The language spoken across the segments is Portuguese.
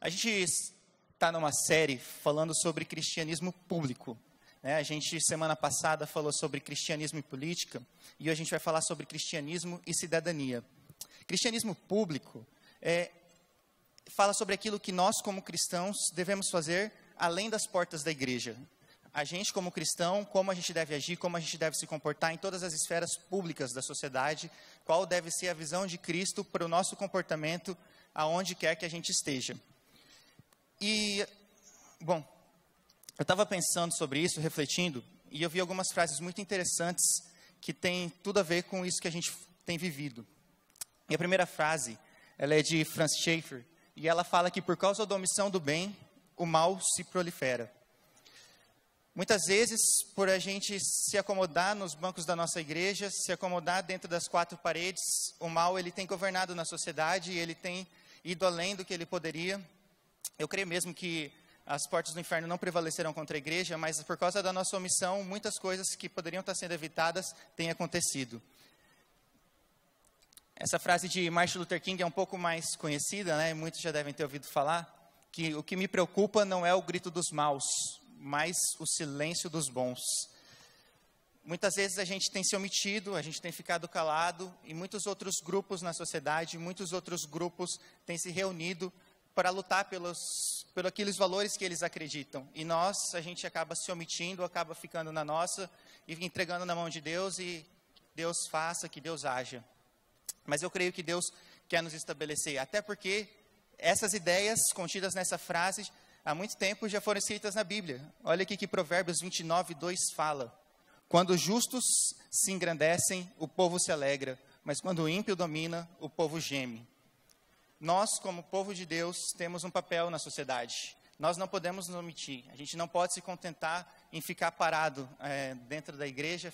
A gente está numa série falando sobre cristianismo público, né? A gente, semana passada, falou sobre cristianismo e política, e hoje a gente vai falar sobre cristianismo e cidadania. Cristianismo público fala sobre aquilo que nós, como cristãos, devemos fazer além das portas da igreja. A gente, como cristão, como a gente deve agir, como a gente deve se comportar em todas as esferas públicas da sociedade, qual deve ser a visão de Cristo para o nosso comportamento, aonde quer que a gente esteja. E, bom, eu estava pensando sobre isso, refletindo, e eu vi algumas frases muito interessantes que têm tudo a ver com isso que a gente tem vivido. E a primeira frase, ela é de Francis Schaeffer, e ela fala que por causa da omissão do bem, o mal se prolifera. Muitas vezes, por a gente se acomodar nos bancos da nossa igreja, se acomodar dentro das quatro paredes, o mal ele tem governado na sociedade, ele tem ido além do que ele poderia. Eu creio mesmo que as portas do inferno não prevalecerão contra a igreja, mas por causa da nossa omissão, muitas coisas que poderiam estar sendo evitadas têm acontecido. Essa frase de Martin Luther King é um pouco mais conhecida, né? Muitos já devem ter ouvido falar, que o que me preocupa não é o grito dos maus, mas o silêncio dos bons. Muitas vezes a gente tem se omitido, a gente tem ficado calado, e muitos outros grupos na sociedade, muitos outros grupos têm se reunido para lutar pelos aqueles valores que eles acreditam. E a gente acaba se omitindo, acaba ficando na nossa, e entregando na mão de Deus, e Deus faça, que Deus haja. Mas eu creio que Deus quer nos estabelecer, até porque essas ideias contidas nessa frase, há muito tempo já foram escritas na Bíblia. Olha aqui que Provérbios 29:2 fala: quando os justos se engrandecem, o povo se alegra, mas quando o ímpio domina, o povo geme. Nós, como povo de Deus, temos um papel na sociedade. Nós não podemos nos omitir. A gente não pode se contentar em ficar parado dentro da igreja,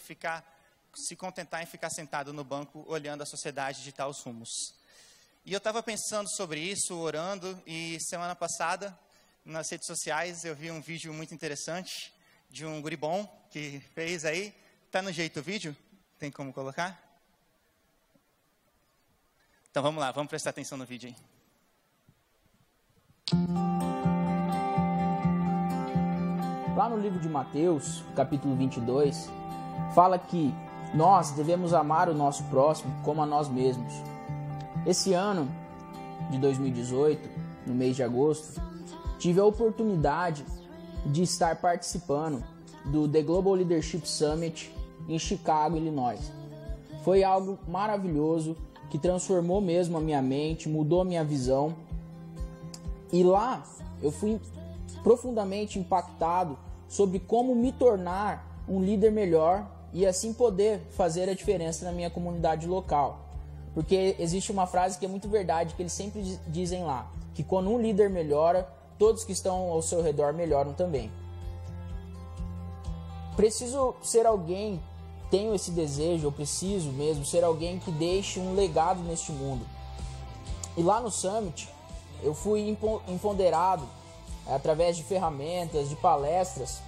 se contentar em ficar sentado no banco, olhando a sociedade ditar os rumos. E eu estava pensando sobre isso, orando, e semana passada, nas redes sociais, eu vi um vídeo muito interessante de um guri bom que fez aí. Tá no jeito o vídeo? Tem como colocar? Então vamos lá, vamos prestar atenção no vídeo aí. Lá no livro de Mateus, capítulo 22, fala que nós devemos amar o nosso próximo como a nós mesmos. Esse ano de 2018, no mês de agosto, tive a oportunidade de estar participando do The Global Leadership Summit em Chicago, Illinois. Foi algo maravilhoso, que transformou mesmo a minha mente, mudou a minha visão. E lá eu fui profundamente impactado sobre como me tornar um líder melhor e assim poder fazer a diferença na minha comunidade local. Porque existe uma frase que é muito verdade, que eles sempre dizem lá, que quando um líder melhora, todos que estão ao seu redor melhoram também. Preciso ser alguém, tenho esse desejo, eu preciso mesmo ser alguém que deixe um legado neste mundo. E lá no Summit, eu fui empoderado através de ferramentas, de palestras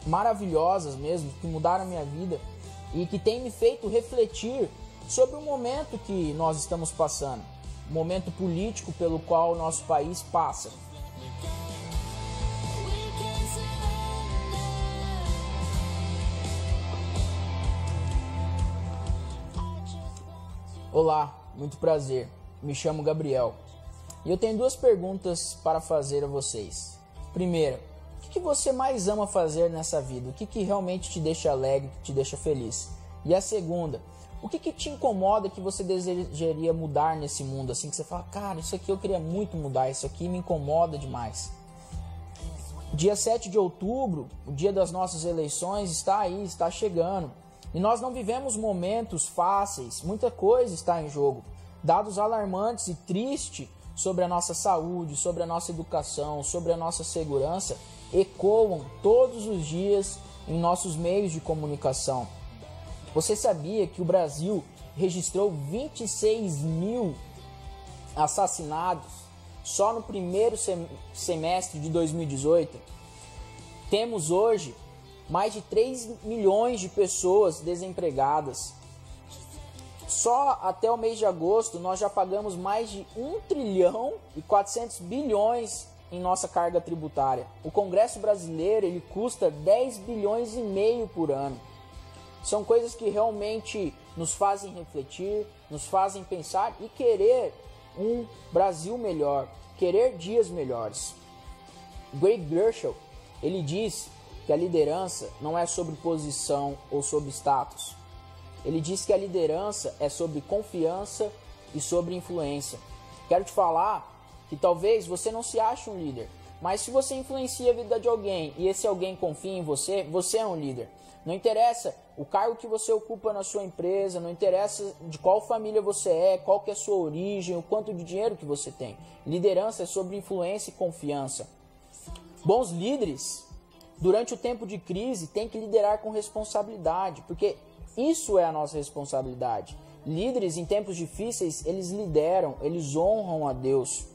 maravilhosas mesmo, que mudaram a minha vida e que tem me feito refletir sobre o momento que nós estamos passando, o momento político pelo qual o nosso país passa. Olá, muito prazer, me chamo Gabriel e eu tenho duas perguntas para fazer a vocês. Primeira, o que você mais ama fazer nessa vida? O que realmente te deixa alegre, que te deixa feliz? E a segunda, o que te incomoda que você desejaria mudar nesse mundo? Assim que você fala, cara, isso aqui eu queria muito mudar, isso aqui me incomoda demais. Dia 7 de outubro, o dia das nossas eleições, está aí, está chegando. E nós não vivemos momentos fáceis, muita coisa está em jogo. Dados alarmantes e tristes sobre a nossa saúde, sobre a nossa educação, sobre a nossa segurança, ecoam todos os dias em nossos meios de comunicação. Você sabia que o Brasil registrou 26 mil assassinados só no primeiro semestre de 2018? Temos hoje mais de 3 milhões de pessoas desempregadas. Só até o mês de agosto nós já pagamos mais de 1 trilhão e 400 bilhões em nossa carga tributária. O Congresso brasileiro ele custa 10 bilhões e meio por ano. São coisas que realmente nos fazem refletir, nos fazem pensar e querer um Brasil melhor, querer dias melhores. Greg Gershel, ele diz que a liderança não é sobre posição ou sobre status. Ele diz que a liderança é sobre confiança e sobre influência. Quero te falar que talvez você não se ache um líder, mas se você influencia a vida de alguém e esse alguém confia em você, você é um líder. Não interessa o cargo que você ocupa na sua empresa, não interessa de qual família você é, qual que é a sua origem, o quanto de dinheiro que você tem. Liderança é sobre influência e confiança. Bons líderes, durante o tempo de crise, têm que liderar com responsabilidade, porque isso é a nossa responsabilidade. Líderes em tempos difíceis, eles lideram, eles honram a Deus.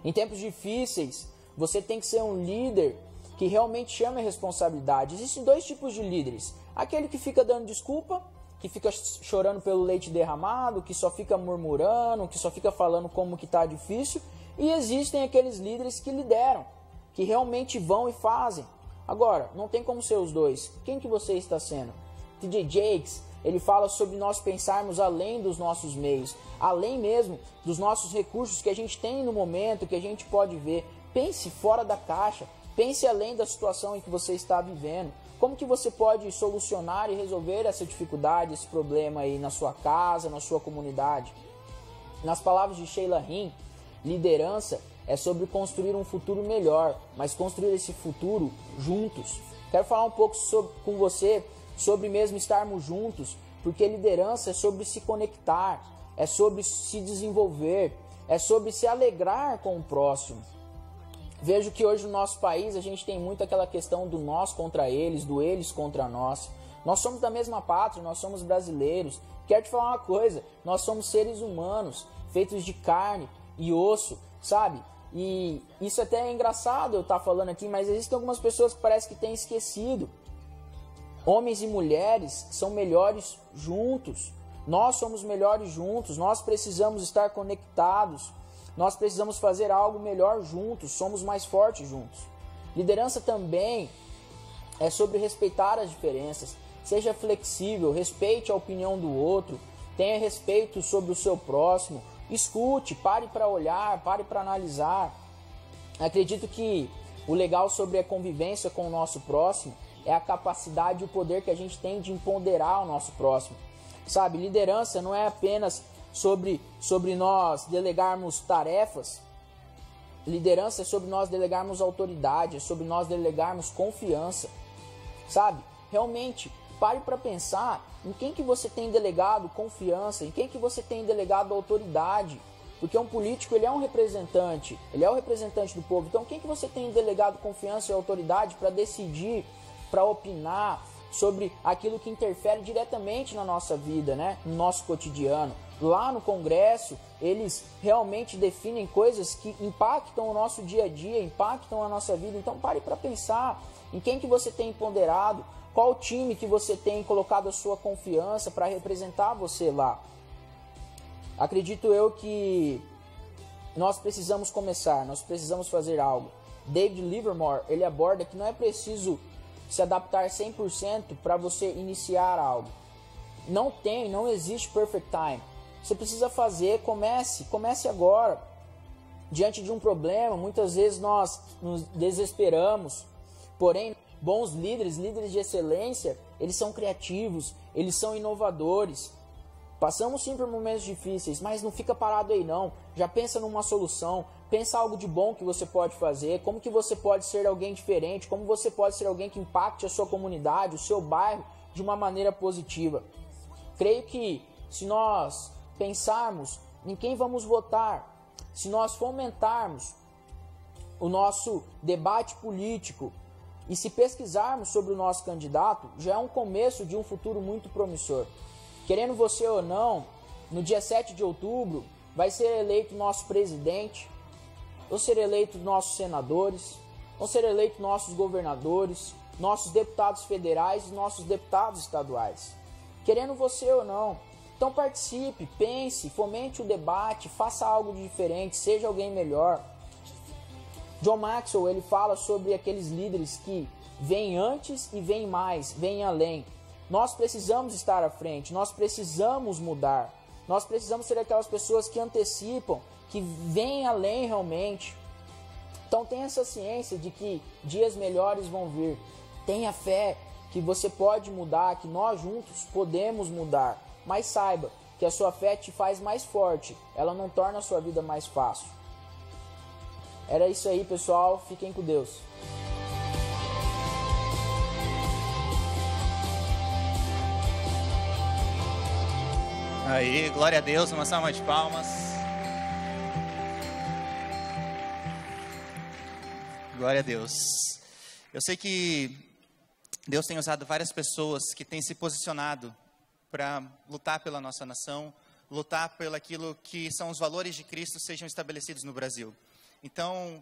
Em tempos difíceis, você tem que ser um líder que realmente chame a responsabilidade. Existem dois tipos de líderes. Aquele que fica dando desculpa, que fica chorando pelo leite derramado, que só fica murmurando, que só fica falando como que está difícil. E existem aqueles líderes que lideram, que realmente vão e fazem. Agora, não tem como ser os dois. Quem que você está sendo? T.D. Jakes, ele fala sobre nós pensarmos além dos nossos meios, além mesmo dos nossos recursos que a gente tem no momento, que a gente pode ver. Pense fora da caixa, pense além da situação em que você está vivendo. Como que você pode solucionar e resolver essa dificuldade, esse problema aí na sua casa, na sua comunidade? Nas palavras de Sheila Hinn, liderança é sobre construir um futuro melhor, mas construir esse futuro juntos. Quero falar um pouco com você sobre mesmo estarmos juntos, porque liderança é sobre se conectar, é sobre se desenvolver, é sobre se alegrar com o próximo. Vejo que hoje no nosso país a gente tem muito aquela questão do nós contra eles, do eles contra nós. Nós somos da mesma pátria, nós somos brasileiros. Quero te falar uma coisa, nós somos seres humanos, feitos de carne e osso, sabe? E isso até é engraçado eu estar falando aqui, mas existem algumas pessoas que parece que têm esquecido. Homens e mulheres são melhores juntos. Nós somos melhores juntos. Nós precisamos estar conectados. Nós precisamos fazer algo melhor juntos. Somos mais fortes juntos. Liderança também é sobre respeitar as diferenças. Seja flexível, respeite a opinião do outro. Tenha respeito sobre o seu próximo. Escute, pare para olhar, pare para analisar. Acredito que o legal sobre a convivência com o nosso próximo é a capacidade e o poder que a gente tem de empoderar o nosso próximo. Sabe, liderança não é apenas sobre nós delegarmos tarefas. Liderança é sobre nós delegarmos autoridade, é sobre nós delegarmos confiança. Sabe, realmente, pare para pensar em quem que você tem delegado confiança, em quem que você tem delegado autoridade. Porque um político, ele é o representante do povo. Então, quem que você tem delegado confiança e autoridade para decidir, para opinar sobre aquilo que interfere diretamente na nossa vida, né? No nosso cotidiano. Lá no Congresso, eles realmente definem coisas que impactam o nosso dia a dia, impactam a nossa vida. Então pare para pensar em quem que você tem ponderado, qual time que você tem colocado a sua confiança para representar você lá. Acredito eu que nós precisamos começar, nós precisamos fazer algo. David Livermore, ele aborda que não é preciso se adaptar 100% para você iniciar algo. Não existe perfect time. Você precisa fazer, comece agora. Diante de um problema, muitas vezes nós nos desesperamos. Porém, bons líderes de excelência, eles são criativos, eles são inovadores. Passamos sim por momentos difíceis, mas não fica parado aí não. Já pensa numa solução, pensa algo de bom que você pode fazer, como que você pode ser alguém diferente, como você pode ser alguém que impacte a sua comunidade, o seu bairro de uma maneira positiva. Creio que se nós pensarmos em quem vamos votar, se nós fomentarmos o nosso debate político e se pesquisarmos sobre o nosso candidato, já é um começo de um futuro muito promissor. Querendo você ou não, no dia 7 de outubro vai ser eleito nosso presidente, vão ser eleitos nossos senadores, vão ser eleitos nossos governadores, nossos deputados federais e nossos deputados estaduais. Querendo você ou não. Então Então participe, pense, fomente o debate, faça algo de diferente, seja alguém melhor. John Maxwell, ele fala sobre aqueles líderes que vêm antes e vêm mais, vêm além. Nós precisamos estar à frente, nós precisamos mudar. Nós precisamos ser aquelas pessoas que antecipam, que vêm além realmente. Então tenha essa ciência de que dias melhores vão vir. Tenha fé que você pode mudar, que nós juntos podemos mudar. Mas saiba que a sua fé te faz mais forte, ela não torna a sua vida mais fácil. Era isso aí, pessoal. Fiquem com Deus. Aí, glória a Deus, uma salva de palmas. Glória a Deus. Eu sei que Deus tem usado várias pessoas que têm se posicionado para lutar pela nossa nação, lutar pelo aquilo que são os valores de Cristo sejam estabelecidos no Brasil. Então,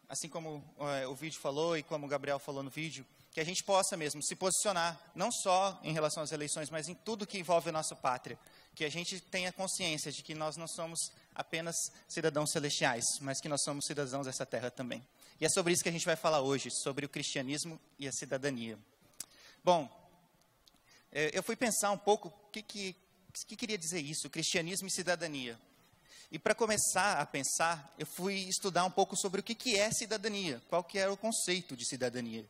assim como o vídeo falou e como o Gabriel falou no vídeo, que a gente possa mesmo se posicionar, não só em relação às eleições, mas em tudo que envolve a nossa pátria. Que a gente tenha consciência de que nós não somos apenas cidadãos celestiais, mas que nós somos cidadãos dessa terra também. E é sobre isso que a gente vai falar hoje, sobre o cristianismo e a cidadania. Bom, eu fui pensar um pouco o que queria dizer isso, cristianismo e cidadania. E para começar a pensar, eu fui estudar um pouco sobre o que é cidadania, qual que era o conceito de cidadania.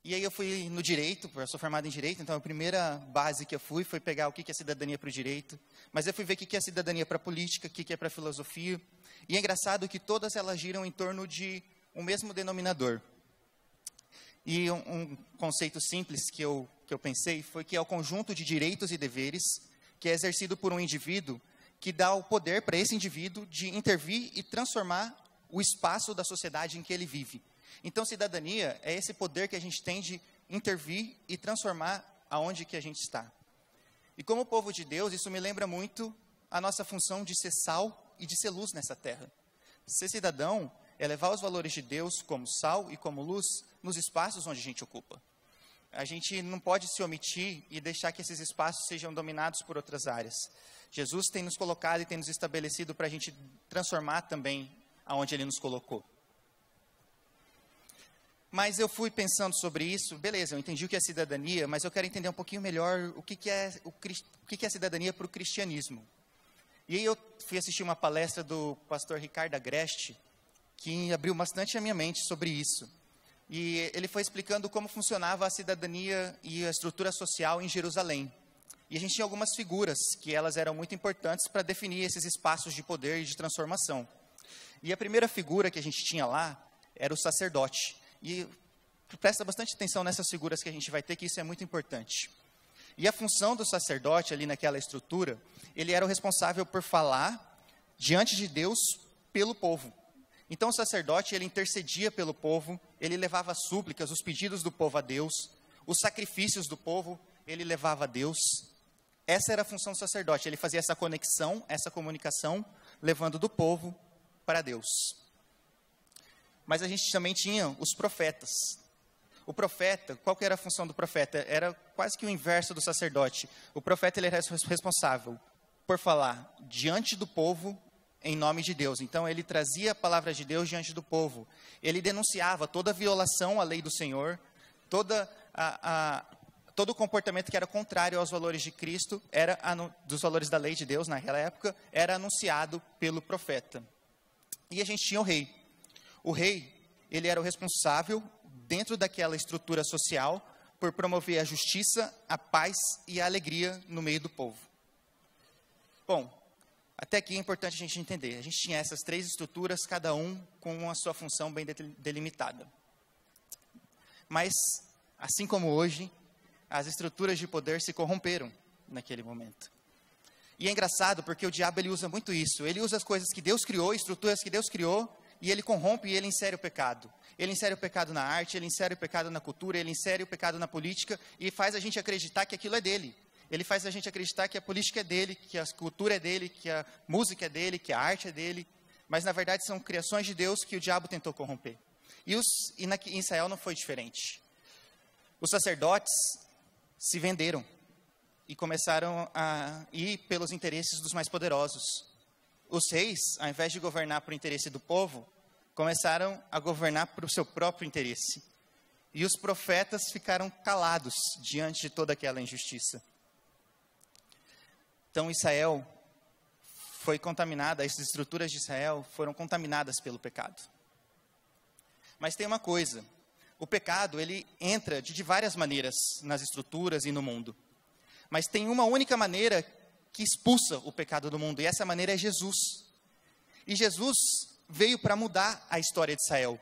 E aí eu fui no direito, eu sou formado em direito, então a primeira base que eu fui foi pegar o que é cidadania para o direito, mas eu fui ver o que é cidadania para a política, o que é para a filosofia, e é engraçado que todas elas giram em torno de um mesmo denominador. E um conceito simples que eu pensei foi que é o conjunto de direitos e deveres que é exercido por um indivíduo que dá o poder para esse indivíduo de intervir e transformar o espaço da sociedade em que ele vive. Então, cidadania é esse poder que a gente tem de intervir e transformar aonde que a gente está. E como povo de Deus, isso me lembra muito a nossa função de ser sal e de ser luz nessa terra. Ser cidadão é levar os valores de Deus como sal e como luz nos espaços onde a gente ocupa. A gente não pode se omitir e deixar que esses espaços sejam dominados por outras áreas. Jesus tem nos colocado e tem nos estabelecido para a gente transformar também aonde Ele nos colocou. Mas eu fui pensando sobre isso, beleza, eu entendi o que é cidadania, mas eu quero entender um pouquinho melhor o que é cidadania para o cristianismo. E aí eu fui assistir uma palestra do pastor Ricardo Agreste, que abriu bastante a minha mente sobre isso. E ele foi explicando como funcionava a cidadania e a estrutura social em Jerusalém. E a gente tinha algumas figuras que elas eram muito importantes para definir esses espaços de poder e de transformação. E a primeira figura que a gente tinha lá era o sacerdote. E presta bastante atenção nessas figuras que a gente vai ter, que isso é muito importante. E a função do sacerdote ali naquela estrutura, ele era o responsável por falar diante de Deus pelo povo. Então o sacerdote, ele intercedia pelo povo, ele levava as súplicas, os pedidos do povo a Deus, os sacrifícios do povo, ele levava a Deus. Essa era a função do sacerdote, ele fazia essa conexão, essa comunicação, levando do povo para Deus. Mas a gente também tinha os profetas. O profeta, qual que era a função do profeta? Era quase que o inverso do sacerdote. O profeta, ele era responsável por falar diante do povo em nome de Deus. Então, ele trazia a palavra de Deus diante do povo. Ele denunciava toda violação à lei do Senhor, todo o comportamento que era contrário aos valores de Cristo, dos valores da lei de Deus naquela época, era anunciado pelo profeta. E a gente tinha o rei. O rei, ele era o responsável, dentro daquela estrutura social, por promover a justiça, a paz e a alegria no meio do povo. Bom, até aqui é importante a gente entender. A gente tinha essas três estruturas, cada um com a sua função bem delimitada. Mas, assim como hoje, as estruturas de poder se corromperam naquele momento. E é engraçado porque o diabo, ele usa muito isso. Ele usa as coisas que Deus criou, estruturas que Deus criou, e ele corrompe e ele insere o pecado. Ele insere o pecado na arte, ele insere o pecado na cultura, ele insere o pecado na política e faz a gente acreditar que aquilo é dele. Ele faz a gente acreditar que a política é dele, que a cultura é dele, que a música é dele, que a arte é dele. Mas, na verdade, são criações de Deus que o diabo tentou corromper. E em Israel não foi diferente. Os sacerdotes se venderam. e começaram a ir pelos interesses dos mais poderosos. Os reis, ao invés de governar por interesse do povo, começaram a governar por seu próprio interesse. E os profetas ficaram calados diante de toda aquela injustiça. Então Israel foi contaminada, as estruturas de Israel foram contaminadas pelo pecado. Mas tem uma coisa, o pecado ele entra de várias maneiras nas estruturas e no mundo. Mas tem uma única maneira que expulsa o pecado do mundo, e essa maneira é Jesus. E Jesus veio para mudar a história de Israel.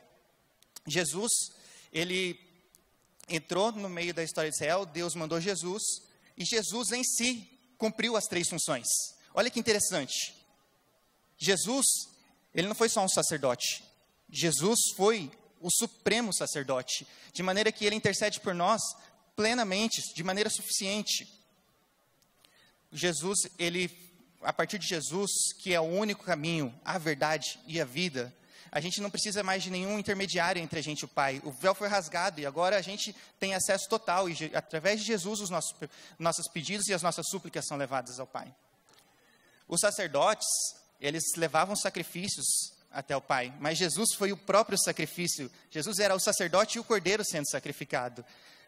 Jesus, ele entrou no meio da história de Israel, Deus mandou Jesus, e Jesus em si cumpriu as 3 funções. Olha que interessante. Jesus, ele não foi só um sacerdote. Jesus foi o supremo sacerdote, de maneira que ele intercede por nós plenamente, de maneira suficiente. Jesus, a partir de Jesus, que é o único caminho, a verdade e a vida, a gente não precisa mais de nenhum intermediário entre a gente e o Pai. O véu foi rasgado e agora a gente tem acesso total. E através de Jesus, os nossos pedidos e as nossas súplicas são levadas ao Pai. Os sacerdotes, eles levavam sacrifícios até o Pai, mas Jesus foi o próprio sacrifício. Jesus era o sacerdote e o cordeiro sendo sacrificado.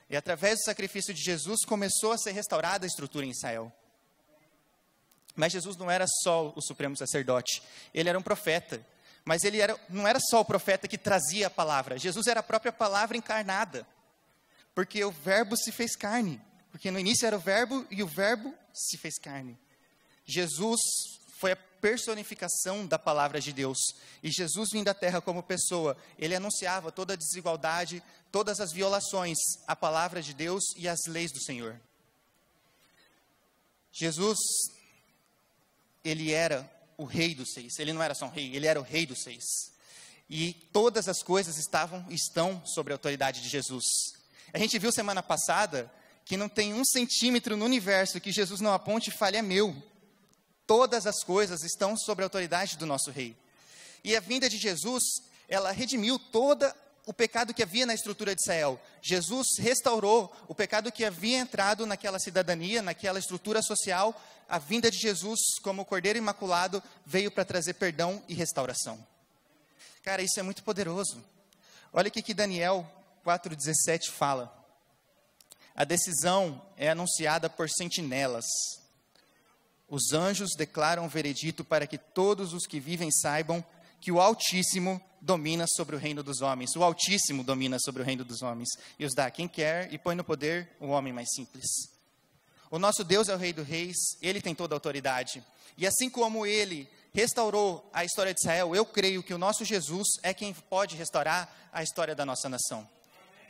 E através do sacrifício de Jesus, começou a ser restaurada a estrutura em Israel. Mas Jesus não era só o supremo sacerdote, ele era um profeta. Mas ele não era só o profeta que trazia a palavra, Jesus era a própria palavra encarnada. Porque o verbo se fez carne, porque no início era o verbo e o verbo se fez carne. Jesus foi a personificação da palavra de Deus. E Jesus vindo à terra como pessoa, ele anunciava toda a desigualdade, todas as violações à palavra de Deus e às leis do Senhor. Jesus, ele era o rei dos 6, ele não era só um rei, ele era o rei dos 6. E todas as coisas estão sobre a autoridade de Jesus. A gente viu semana passada que não tem 1 centímetro no universo que Jesus não aponte e fale, é meu. Todas as coisas estão sobre a autoridade do nosso rei. E a vinda de Jesus, ela redimiu todo o pecado que havia na estrutura de Israel. Jesus restaurou o pecado que havia entrado naquela cidadania, naquela estrutura social. A vinda de Jesus, como o Cordeiro Imaculado, veio para trazer perdão e restauração. Cara, isso é muito poderoso. Olha o que Daniel 4,17 fala. A decisão é anunciada por sentinelas. Os anjos declaram o veredito para que todos os que vivem saibam que o Altíssimo domina sobre o reino dos homens. O Altíssimo domina sobre o reino dos homens. E os dá a quem quer e põe no poder o homem mais simples. O nosso Deus é o Rei dos Reis, Ele tem toda a autoridade. E assim como Ele restaurou a história de Israel, eu creio que o nosso Jesus é quem pode restaurar a história da nossa nação.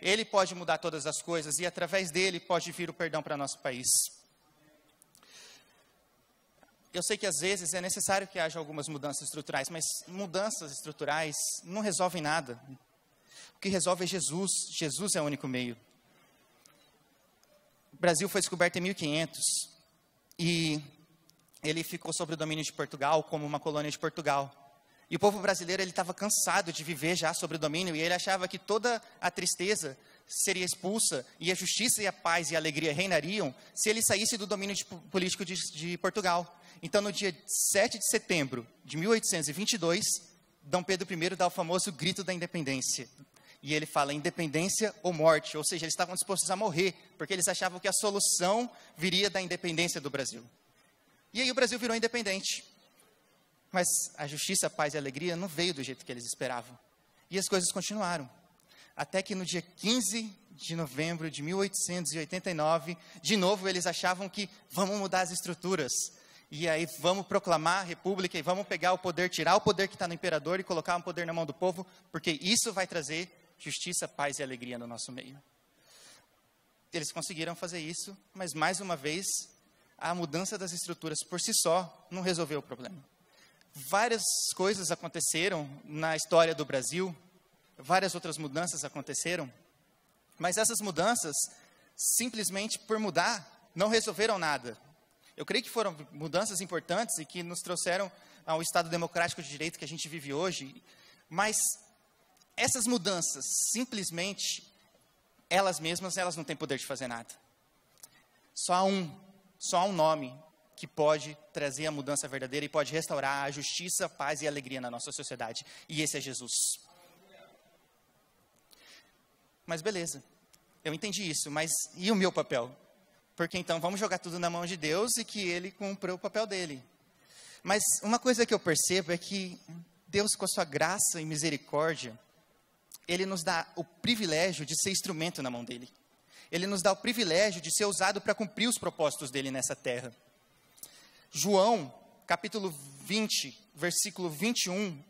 Ele pode mudar todas as coisas e através dele pode vir o perdão para nosso país. Eu sei que às vezes é necessário que haja algumas mudanças estruturais, mas mudanças estruturais não resolvem nada. O que resolve é Jesus. Jesus é o único meio. O Brasil foi descoberto em 1500 e ele ficou sob o domínio de Portugal como uma colônia de Portugal. E o povo brasileiro ele estava cansado de viver já sob o domínio e ele achava que toda a tristeza seria expulsa e a justiça e a paz e a alegria reinariam se ele saísse do domínio político de Portugal. Então, no dia 7 de setembro de 1822, Dom Pedro I dá o famoso grito da independência. E ele fala independência ou morte, ou seja, eles estavam dispostos a morrer, porque eles achavam que a solução viria da independência do Brasil. E aí o Brasil virou independente. Mas a justiça, a paz e a alegria não veio do jeito que eles esperavam. E as coisas continuaram. Até que no dia 15 de novembro de 1889, de novo eles achavam que vamos mudar as estruturas. E aí vamos proclamar a república e vamos pegar o poder, tirar o poder que está no imperador e colocar o poder na mão do povo, porque isso vai trazer justiça, paz e alegria no nosso meio. Eles conseguiram fazer isso, mas mais uma vez, a mudança das estruturas por si só não resolveu o problema. Várias coisas aconteceram na história do Brasil, várias outras mudanças aconteceram, mas essas mudanças, simplesmente por mudar, não resolveram nada. Eu creio que foram mudanças importantes e que nos trouxeram ao Estado democrático de direito que a gente vive hoje, mas essas mudanças, simplesmente, elas mesmas, elas não têm poder de fazer nada. Só há um só há um nome que pode trazer a mudança verdadeira e pode restaurar a justiça, a paz e a alegria na nossa sociedade. E esse é Jesus. Mas beleza, eu entendi isso, mas e o meu papel? Porque então vamos jogar tudo na mão de Deus e que Ele cumpra o papel dele. Mas uma coisa que eu percebo é que Deus, com a sua graça e misericórdia, Ele nos dá o privilégio de ser instrumento na mão dele. Ele nos dá o privilégio de ser usado para cumprir os propósitos dele nessa terra. João, capítulo 20, versículo 21,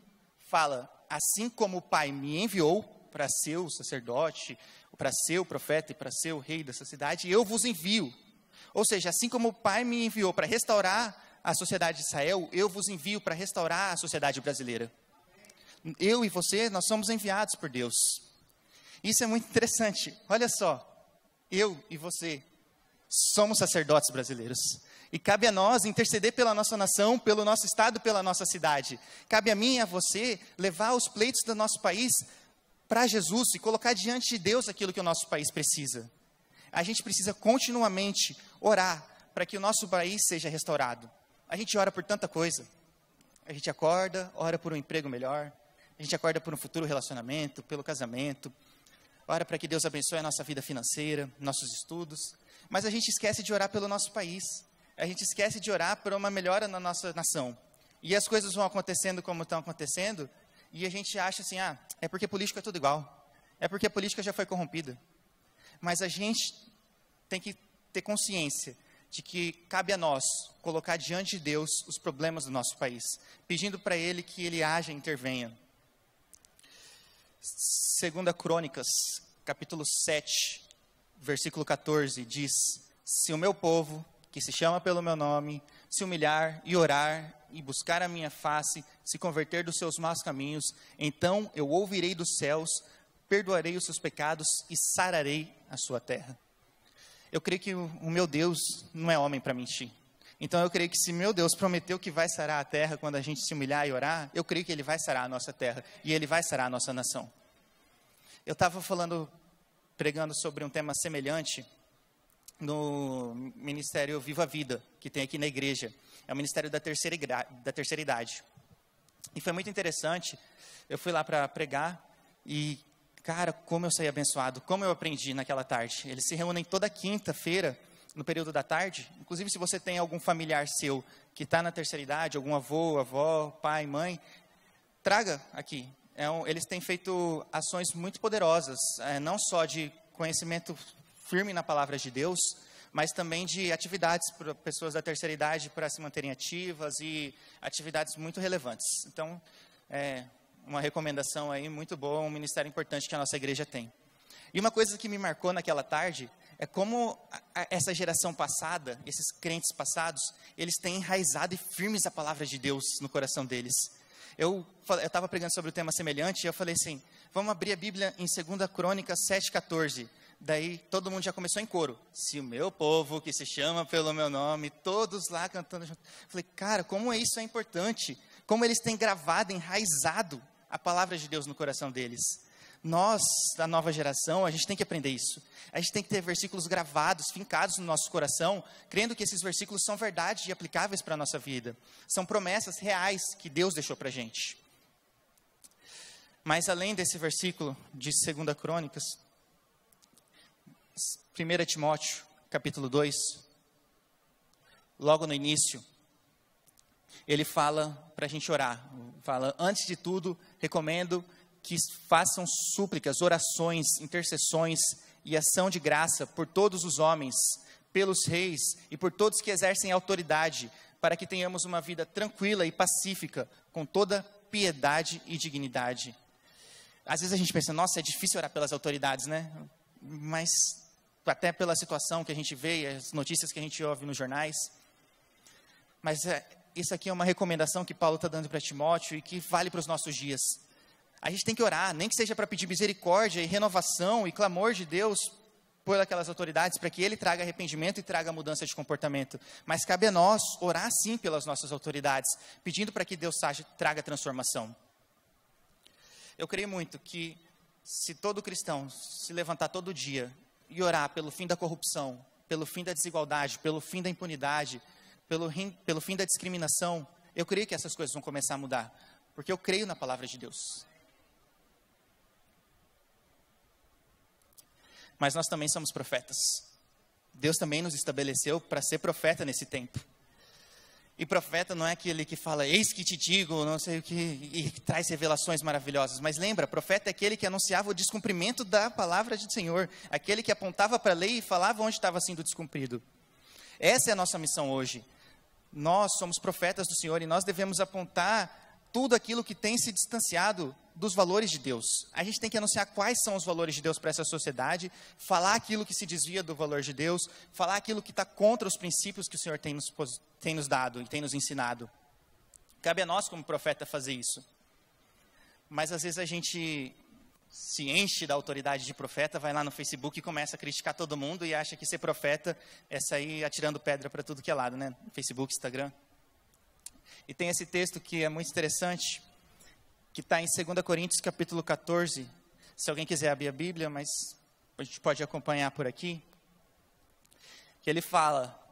fala: assim como o Pai me enviou para ser o sacerdote, para ser o profeta e para ser o rei dessa cidade, eu vos envio. Ou seja, assim como o Pai me enviou para restaurar a sociedade de Israel, eu vos envio para restaurar a sociedade brasileira. Eu e você, nós somos enviados por Deus. Isso é muito interessante. Olha só, eu e você somos sacerdotes brasileiros. E cabe a nós interceder pela nossa nação, pelo nosso estado, pela nossa cidade. Cabe a mim e a você levar os pleitos do nosso país para Jesus e colocar diante de Deus aquilo que o nosso país precisa. A gente precisa continuamente orar para que o nosso país seja restaurado. A gente ora por tanta coisa. A gente acorda, ora por um emprego melhor. A gente acorda por um futuro relacionamento, pelo casamento. Ora para que Deus abençoe a nossa vida financeira, nossos estudos. Mas a gente esquece de orar pelo nosso país. A gente esquece de orar por uma melhora na nossa nação. E as coisas vão acontecendo como estão acontecendo. E a gente acha assim, é porque político é tudo igual. É porque a política já foi corrompida. Mas a gente tem que ter consciência de que cabe a nós colocar diante de Deus os problemas do nosso país, pedindo para Ele que Ele haja e intervenha. 2 Crônicas, capítulo 7, versículo 14, diz: se o meu povo, que se chama pelo meu nome, se humilhar e orar e buscar a minha face, se converter dos seus maus caminhos, então eu ouvirei dos céus, perdoarei os seus pecados e sararei a sua terra. Eu creio que o meu Deus não é homem para mentir. Então eu creio que se meu Deus prometeu que vai sarar a terra quando a gente se humilhar e orar, eu creio que Ele vai sarar a nossa terra e Ele vai sarar a nossa nação. Eu estava pregando sobre um tema semelhante no Ministério Viva a Vida, que tem aqui na igreja. É o Ministério da Terceira Idade. E foi muito interessante. Eu fui lá para pregar e, cara, como eu saí abençoado, como eu aprendi naquela tarde. Eles se reúnem toda quinta-feira, no período da tarde. Inclusive, se você tem algum familiar seu que está na terceira idade, algum avô, avó, pai, mãe, traga aqui. Eles têm feito ações muito poderosas, não só de conhecimento firme na palavra de Deus, mas também de atividades para pessoas da terceira idade para se manterem ativas e atividades muito relevantes. Então, uma recomendação aí muito boa, um ministério importante que a nossa igreja tem. E uma coisa que me marcou naquela tarde é como essa geração passada, esses crentes passados, eles têm enraizado e firmes a palavra de Deus no coração deles. Eu estava pregando sobre o tema semelhante e eu falei assim, vamos abrir a Bíblia em 2 Crônicas 7,14. Daí todo mundo já começou em coro. Se o meu povo, que se chama pelo meu nome, todos lá cantando junto. Falei, cara, como isso é importante. Como eles têm gravado, enraizado a palavra de Deus no coração deles. Nós, da nova geração, a gente tem que aprender isso. A gente tem que ter versículos gravados, fincados no nosso coração, crendo que esses versículos são verdades e aplicáveis para a nossa vida. São promessas reais que Deus deixou para a gente. Mas além desse versículo de 2 Crônicas, 1 Timóteo, capítulo 2, logo no início, ele fala para a gente orar. Fala, antes de tudo, recomendo que façam súplicas, orações, intercessões e ação de graça por todos os homens, pelos reis e por todos que exercem autoridade, para que tenhamos uma vida tranquila e pacífica, com toda piedade e dignidade. Às vezes a gente pensa, nossa, é difícil orar pelas autoridades, né? Mas até pela situação que a gente vê, as notícias que a gente ouve nos jornais. Mas isso aqui é uma recomendação que Paulo está dando para Timóteo e que vale para os nossos dias. A gente tem que orar, nem que seja para pedir misericórdia e renovação e clamor de Deus por aquelas autoridades, para que Ele traga arrependimento e traga mudança de comportamento. Mas cabe a nós orar sim pelas nossas autoridades, pedindo para que Deus traga transformação. Eu creio muito que se todo cristão se levantar todo dia e orar pelo fim da corrupção, pelo fim da desigualdade, pelo fim da impunidade, pelo fim da discriminação, eu creio que essas coisas vão começar a mudar, porque eu creio na palavra de Deus. Mas nós também somos profetas. Deus também nos estabeleceu para ser profeta nesse tempo. E profeta não é aquele que fala, eis que te digo, não sei o que, e traz revelações maravilhosas. Mas lembra, profeta é aquele que anunciava o descumprimento da palavra do Senhor. Aquele que apontava para a lei e falava onde estava sendo descumprido. Essa é a nossa missão hoje. Nós somos profetas do Senhor e nós devemos apontar tudo aquilo que tem se distanciado dos valores de Deus. A gente tem que anunciar quais são os valores de Deus para essa sociedade, falar aquilo que se desvia do valor de Deus, falar aquilo que está contra os princípios que o Senhor tem nos dado e tem nos ensinado. Cabe a nós como profeta fazer isso. Mas às vezes a gente se enche da autoridade de profeta, vai lá no Facebook e começa a criticar todo mundo e acha que ser profeta é sair atirando pedra para tudo que é lado, né? Facebook, Instagram. E tem esse texto que é muito interessante, que está em 2 Coríntios capítulo 14, se alguém quiser abrir a Bíblia, mas a gente pode acompanhar por aqui, que ele fala,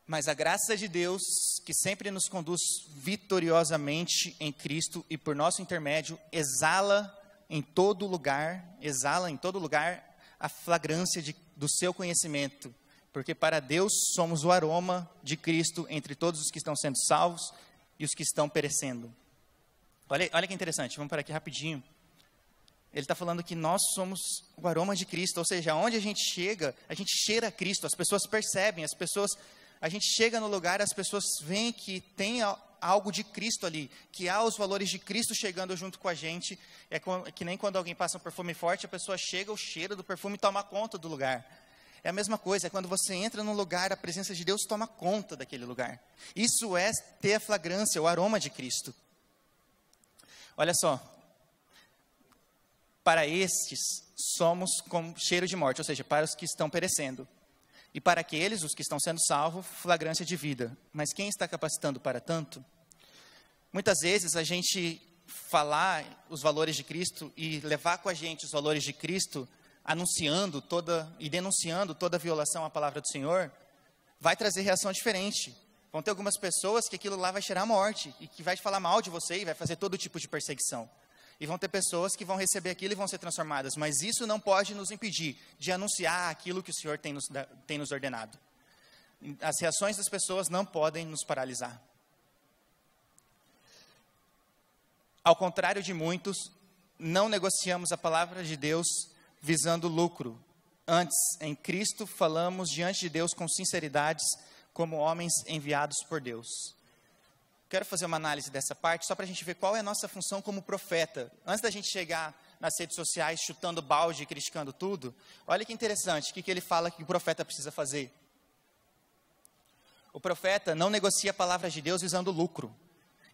mas a graça de Deus, que sempre nos conduz vitoriosamente em Cristo e por nosso intermédio, exala em todo lugar a flagrância do seu conhecimento, porque para Deus somos o aroma de Cristo entre todos os que estão sendo salvos e os que estão perecendo. Olha que interessante, vamos parar aqui rapidinho. Ele está falando que nós somos o aroma de Cristo, ou seja, onde a gente chega, a gente cheira a Cristo, as pessoas percebem, a gente chega no lugar, as pessoas veem que tem algo de Cristo ali, que há os valores de Cristo chegando junto com a gente. É que nem quando alguém passa um perfume forte, a pessoa chega, o cheiro do perfume toma conta do lugar. É a mesma coisa, é quando você entra num lugar, a presença de Deus toma conta daquele lugar. Isso é ter a flagrância, o aroma de Cristo. Olha só, para estes somos como cheiro de morte, ou seja, para os que estão perecendo. E para aqueles, os que estão sendo salvos, flagrância de vida. Mas quem está capacitando para tanto? Muitas vezes a gente falar os valores de Cristo e levar com a gente os valores de Cristo, anunciando e denunciando toda a violação à palavra do Senhor, vai trazer reação diferente. Vão ter algumas pessoas que aquilo lá vai cheirar a morte, e que vai falar mal de você e vai fazer todo tipo de perseguição. E vão ter pessoas que vão receber aquilo e vão ser transformadas, mas isso não pode nos impedir de anunciar aquilo que o Senhor tem nos ordenado. As reações das pessoas não podem nos paralisar. Ao contrário de muitos, não negociamos a palavra de Deus visando lucro. Antes, em Cristo, falamos diante de Deus com sinceridade, como homens enviados por Deus. Quero fazer uma análise dessa parte, só para a gente ver qual é a nossa função como profeta. Antes da gente chegar nas redes sociais, chutando balde e criticando tudo, olha que interessante, o que ele fala que o profeta precisa fazer. O profeta não negocia a palavra de Deus visando lucro.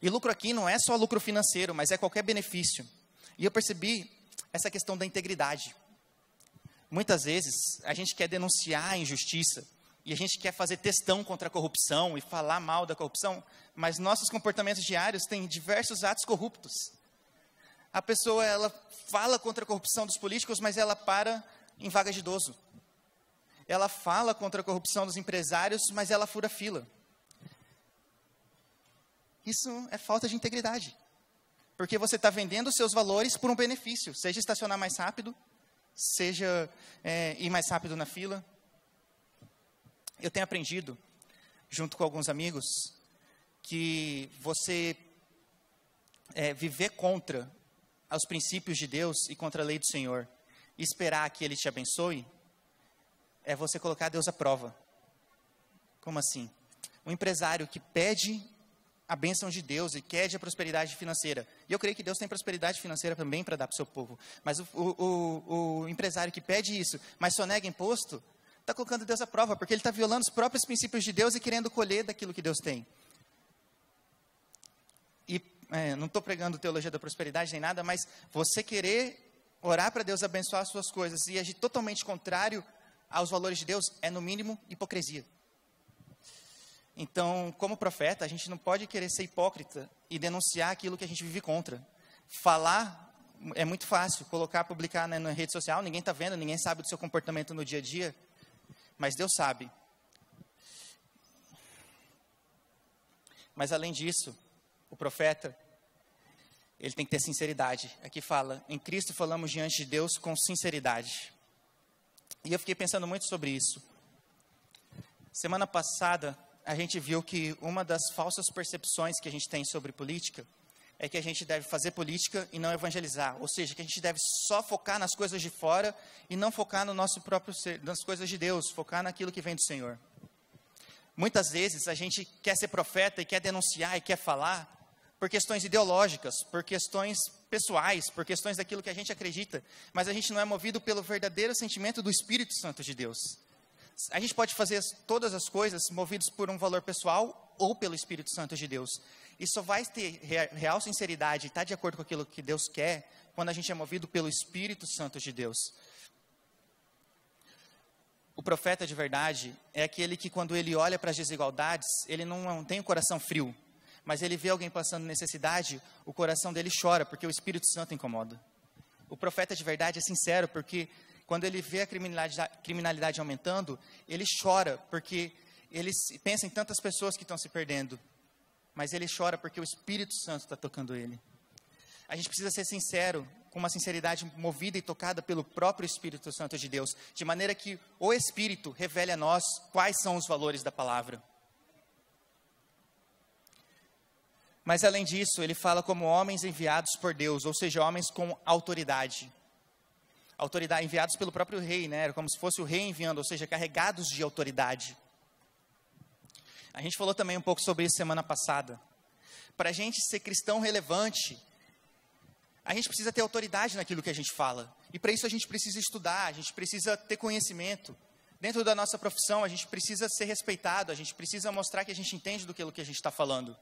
E lucro aqui não é só lucro financeiro, mas é qualquer benefício. E eu percebi essa questão da integridade. Muitas vezes, a gente quer denunciar a injustiça, e a gente quer fazer textão contra a corrupção e falar mal da corrupção, mas nossos comportamentos diários têm diversos atos corruptos. A pessoa, ela fala contra a corrupção dos políticos, mas ela para em vaga de idoso. Ela fala contra a corrupção dos empresários, mas ela fura fila. Isso é falta de integridade. Porque você está vendendo os seus valores por um benefício, seja estacionar mais rápido, seja ir mais rápido na fila. Eu tenho aprendido, junto com alguns amigos, que você viver contra os princípios de Deus e contra a lei do Senhor, e esperar que Ele te abençoe, é você colocar Deus à prova. Como assim? Um empresário que pede a bênção de Deus e quer a prosperidade financeira, e eu creio que Deus tem prosperidade financeira também para dar para o seu povo, mas o empresário que pede isso, mas só nega imposto, está colocando Deus à prova, porque ele está violando os próprios princípios de Deus e querendo colher daquilo que Deus tem. E não estou pregando teologia da prosperidade nem nada, mas você querer orar para Deus abençoar as suas coisas e agir totalmente contrário aos valores de Deus é, no mínimo, hipocrisia. Então, como profeta, a gente não pode querer ser hipócrita e denunciar aquilo que a gente vive contra. Falar é muito fácil, publicar na rede social, ninguém está vendo, ninguém sabe do seu comportamento no dia a dia. mas Deus sabe. Mas além disso, o profeta, ele tem que ter sinceridade. Aqui fala, em Cristo falamos diante de Deus com sinceridade. E eu fiquei pensando muito sobre isso. Semana passada, a gente viu que uma das falsas percepções que a gente tem sobre política é que a gente deve fazer política e não evangelizar. Ou seja, que a gente deve só focar nas coisas de fora e não focar no nosso próprio ser, nas coisas de Deus, focar naquilo que vem do Senhor. Muitas vezes a gente quer ser profeta e quer denunciar e quer falar por questões ideológicas, por questões pessoais, por questões daquilo que a gente acredita, mas a gente não é movido pelo verdadeiro sentimento do Espírito Santo de Deus. A gente pode fazer todas as coisas movidos por um valor pessoal ou pelo Espírito Santo de Deus. E só vai ter real sinceridade e estar de acordo com aquilo que Deus quer quando a gente é movido pelo Espírito Santo de Deus. O profeta de verdade é aquele que, quando ele olha para as desigualdades, ele não tem o coração frio, mas ele vê alguém passando necessidade, o coração dele chora, porque o Espírito Santo incomoda. O profeta de verdade é sincero, porque quando ele vê a criminalidade aumentando, ele chora, porque ele pensa em tantas pessoas que estão se perdendo, mas ele chora porque o Espírito Santo está tocando ele. A gente precisa ser sincero, com uma sinceridade movida e tocada pelo próprio Espírito Santo de Deus, de maneira que o Espírito revele a nós quais são os valores da palavra. Mas além disso, ele fala como homens enviados por Deus, ou seja, homens com autoridade. Autoridade, enviados pelo próprio rei, né? Era como se fosse o rei enviando, ou seja, carregados de autoridade. A gente falou também um pouco sobre isso semana passada. Para a gente ser cristão relevante, a gente precisa ter autoridade naquilo que a gente fala. E para isso a gente precisa estudar, a gente precisa ter conhecimento. Dentro da nossa profissão, a gente precisa ser respeitado, a gente precisa mostrar que a gente entende do que a gente está falando.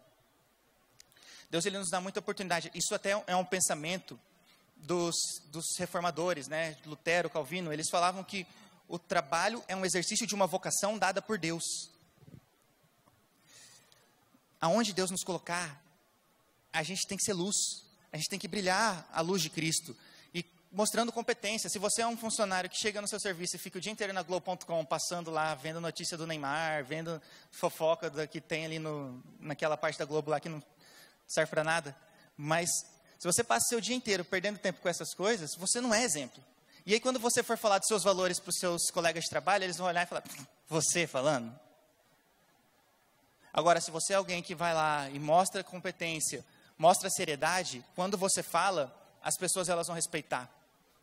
Deus, ele nos dá muita oportunidade. Isso até é um pensamento dos reformadores, né? Lutero, Calvino. Eles falavam que o trabalho é um exercício de uma vocação dada por Deus. Aonde Deus nos colocar, a gente tem que ser luz. A gente tem que brilhar a luz de Cristo e mostrando competência. Se você é um funcionário que chega no seu serviço e fica o dia inteiro na Globo.com, passando lá, vendo notícia do Neymar, vendo fofoca que tem ali naquela parte da Globo lá que não serve para nada, mas se você passa o seu dia inteiro perdendo tempo com essas coisas, você não é exemplo. E aí quando você for falar dos seus valores para os seus colegas de trabalho, eles vão olhar e falar, você falando? Agora, se você é alguém que vai lá e mostra competência, mostra seriedade, quando você fala, as pessoas elas vão respeitar.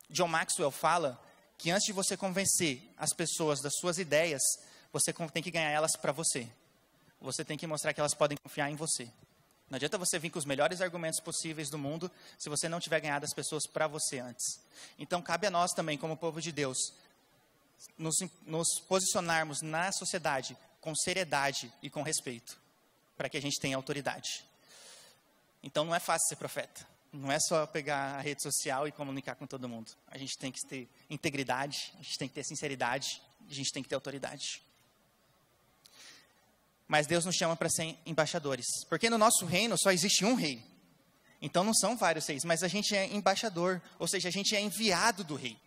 John Maxwell fala que antes de você convencer as pessoas das suas ideias, você tem que ganhar elas para você. Você tem que mostrar que elas podem confiar em você. Não adianta você vir com os melhores argumentos possíveis do mundo, se você não tiver ganhado as pessoas para você antes. Então, cabe a nós também, como povo de Deus, nos posicionarmos na sociedade com seriedade e com respeito, para que a gente tenha autoridade. Então, não é fácil ser profeta. Não é só pegar a rede social e comunicar com todo mundo. A gente tem que ter integridade, a gente tem que ter sinceridade, a gente tem que ter autoridade. Mas Deus nos chama para ser embaixadores. Porque no nosso reino só existe um rei. Então não são vários reis, mas a gente é embaixador. Ou seja, a gente é enviado do rei.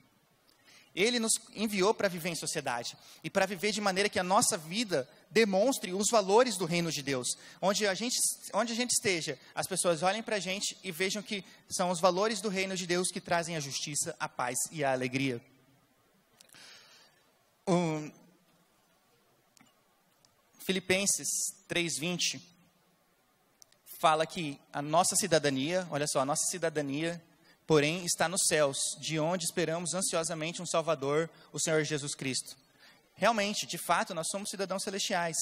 Ele nos enviou para viver em sociedade. E para viver de maneira que a nossa vida demonstre os valores do reino de Deus. Onde a gente esteja, as pessoas olhem para a gente e vejam que são os valores do reino de Deus que trazem a justiça, a paz e a alegria. Filipenses 3:20 fala que a nossa cidadania, olha só, a nossa cidadania, porém, está nos céus, de onde esperamos ansiosamente um Salvador, o Senhor Jesus Cristo. Realmente, de fato, nós somos cidadãos celestiais.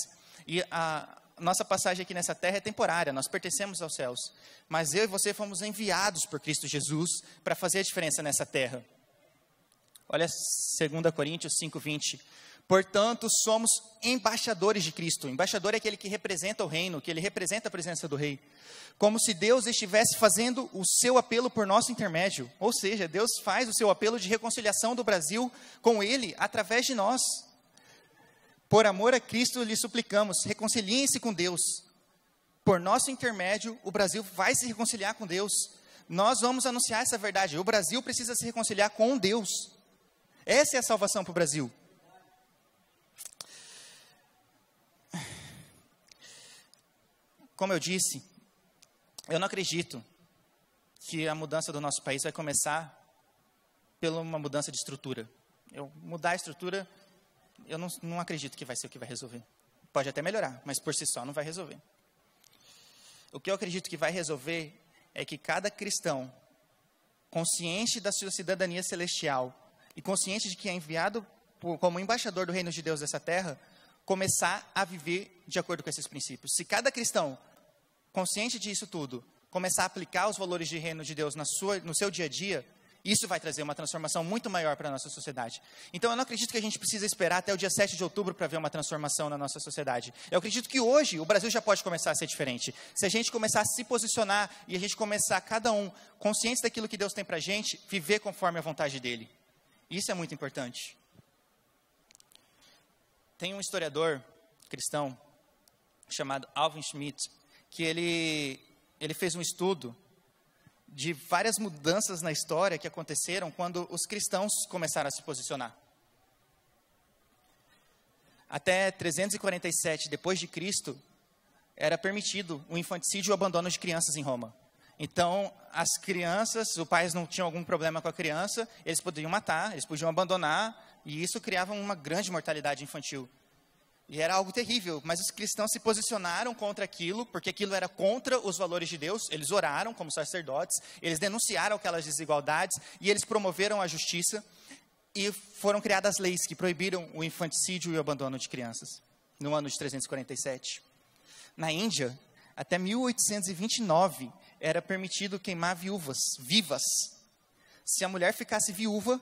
E a nossa passagem aqui nessa terra é temporária, nós pertencemos aos céus. Mas eu e você fomos enviados por Cristo Jesus para fazer a diferença nessa terra. Olha 2 Coríntios 5:20. Portanto, somos embaixadores de Cristo. Embaixador é aquele que representa o reino, que ele representa a presença do rei. Como se Deus estivesse fazendo o seu apelo por nosso intermédio. Ou seja, Deus faz o seu apelo de reconciliação do Brasil com ele, através de nós. Por amor a Cristo, lhe suplicamos, reconciliem-se com Deus. Por nosso intermédio, o Brasil vai se reconciliar com Deus. Nós vamos anunciar essa verdade. O Brasil precisa se reconciliar com Deus. Essa é a salvação para o Brasil. como eu disse, eu não acredito que a mudança do nosso país vai começar pela uma mudança de estrutura. Mudar a estrutura, eu não acredito que vai ser o que vai resolver. Pode até melhorar, mas por si só não vai resolver. O que eu acredito que vai resolver é que cada cristão, consciente da sua cidadania celestial e consciente de que é enviado como embaixador do reino de Deus dessa terra, começar a viver de acordo com esses princípios. Se cada cristão, consciente disso tudo, começar a aplicar os valores de reino de Deus no seu dia a dia, isso vai trazer uma transformação muito maior para a nossa sociedade. Então, eu não acredito que a gente precisa esperar até o dia 7 de outubro para ver uma transformação na nossa sociedade. Eu acredito que hoje o Brasil já pode começar a ser diferente. Se a gente começar a se posicionar e a gente começar, cada um, consciente daquilo que Deus tem para a gente, viver conforme a vontade dele. Isso é muito importante. Tem um historiador cristão chamado Alvin Schmidt, que ele fez um estudo de várias mudanças na história que aconteceram quando os cristãos começaram a se posicionar. Até 347 depois de Cristo, era permitido o infanticídio e o abandono de crianças em Roma. Então, as crianças, os pais não tinham algum problema com a criança, eles poderiam matar, eles podiam abandonar, e isso criava uma grande mortalidade infantil. E era algo terrível, mas os cristãos se posicionaram contra aquilo, porque aquilo era contra os valores de Deus. Eles oraram como sacerdotes, eles denunciaram aquelas desigualdades, e eles promoveram a justiça, e foram criadas leis que proibiram o infanticídio e o abandono de crianças, no ano de 347. Na Índia, até 1829, era permitido queimar viúvas, vivas. Se a mulher ficasse viúva,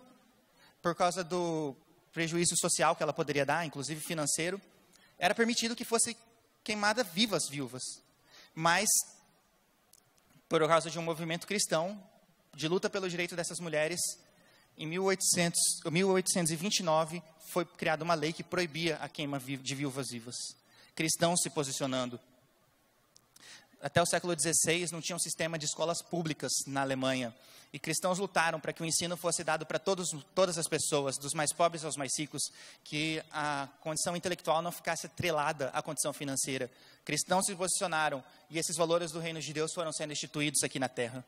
por causa do prejuízo social que ela poderia dar, inclusive financeiro, era permitido que fosse queimada vivas viúvas. Mas, por causa de um movimento cristão, de luta pelo direito dessas mulheres, em 1829, foi criada uma lei que proibia a queima de viúvas vivas. Cristãos se posicionando. Até o século XVI, não tinha um sistema de escolas públicas na Alemanha. E cristãos lutaram para que o ensino fosse dado para todas as pessoas, dos mais pobres aos mais ricos, que a condição intelectual não ficasse atrelada à condição financeira. Cristãos se posicionaram e esses valores do reino de Deus foram sendo instituídos aqui na terra.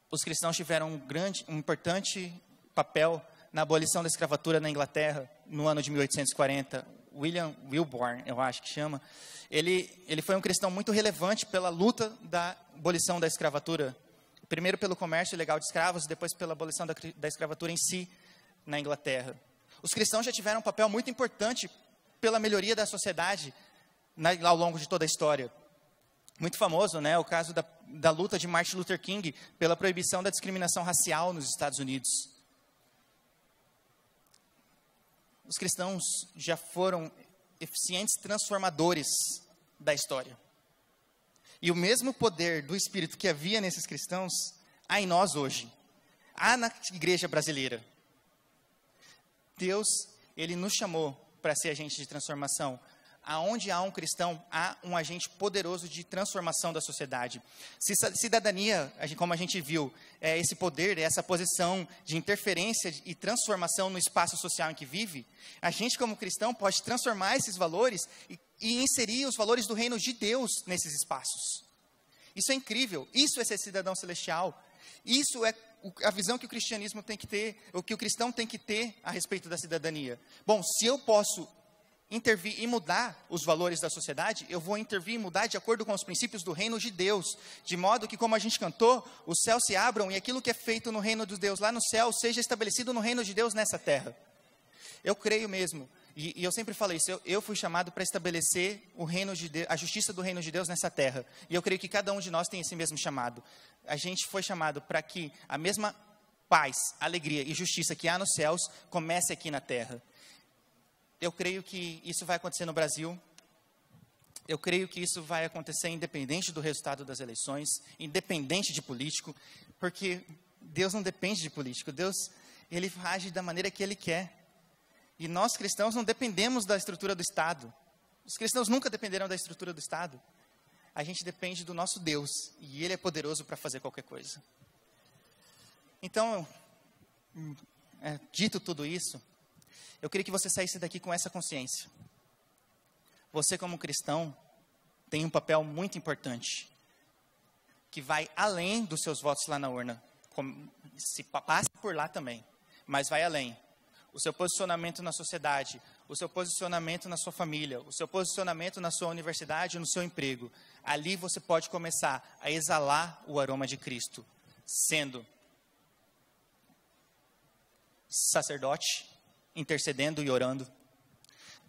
Os cristãos tiveram um importante papel na abolição da escravatura na Inglaterra, no ano de 1840. William Wilborn, eu acho que chama, ele foi um cristão muito relevante pela luta da abolição da escravatura. Primeiro pelo comércio ilegal de escravos, depois pela abolição da escravatura em si, na Inglaterra. Os cristãos já tiveram um papel muito importante pela melhoria da sociedade ao longo de toda a história. Muito famoso, né, o caso da luta de Martin Luther King pela proibição da discriminação racial nos Estados Unidos. Os cristãos já foram eficientes transformadores da história. E o mesmo poder do Espírito que havia nesses cristãos, há em nós hoje. Há na igreja brasileira. Deus, Ele nos chamou para ser agente de transformação. Aonde há um cristão, há um agente poderoso de transformação da sociedade. Se cidadania, como a gente viu, é esse poder, é essa posição de interferência e transformação no espaço social em que vive, a gente como cristão pode transformar esses valores e inserir os valores do reino de Deus nesses espaços. Isso é incrível, isso é ser cidadão celestial, isso é a visão que o cristianismo tem que ter, o que o cristão tem que ter a respeito da cidadania. Bom, se eu posso intervir e mudar os valores da sociedade, eu vou intervir e mudar de acordo com os princípios do reino de Deus, de modo que, como a gente cantou, os céus se abram e aquilo que é feito no reino de Deus lá no céu, seja estabelecido no reino de Deus nessa terra. Eu creio mesmo, e eu sempre falei isso, eu fui chamado para estabelecer o reino de Deus, a justiça do reino de Deus nessa terra, e eu creio que cada um de nós tem esse mesmo chamado. A gente foi chamado para que a mesma paz, alegria e justiça que há nos céus, comece aqui na terra. Eu creio que isso vai acontecer no Brasil. Eu creio que isso vai acontecer independente do resultado das eleições, independente de político, porque Deus não depende de político. Deus, Ele age da maneira que Ele quer. E nós cristãos não dependemos da estrutura do Estado. Os cristãos nunca dependerão da estrutura do Estado. A gente depende do nosso Deus, e Ele é poderoso para fazer qualquer coisa. Então, dito tudo isso, eu queria que você saísse daqui com essa consciência. você como cristão tem um papel muito importante, que vai além dos seus votos lá na urna. Se passa por lá também, mas vai além. O seu posicionamento na sociedade, o seu posicionamento na sua família, o seu posicionamento na sua universidade, no seu emprego. Ali você pode começar a exalar o aroma de Cristo, sendo sacerdote, intercedendo e orando.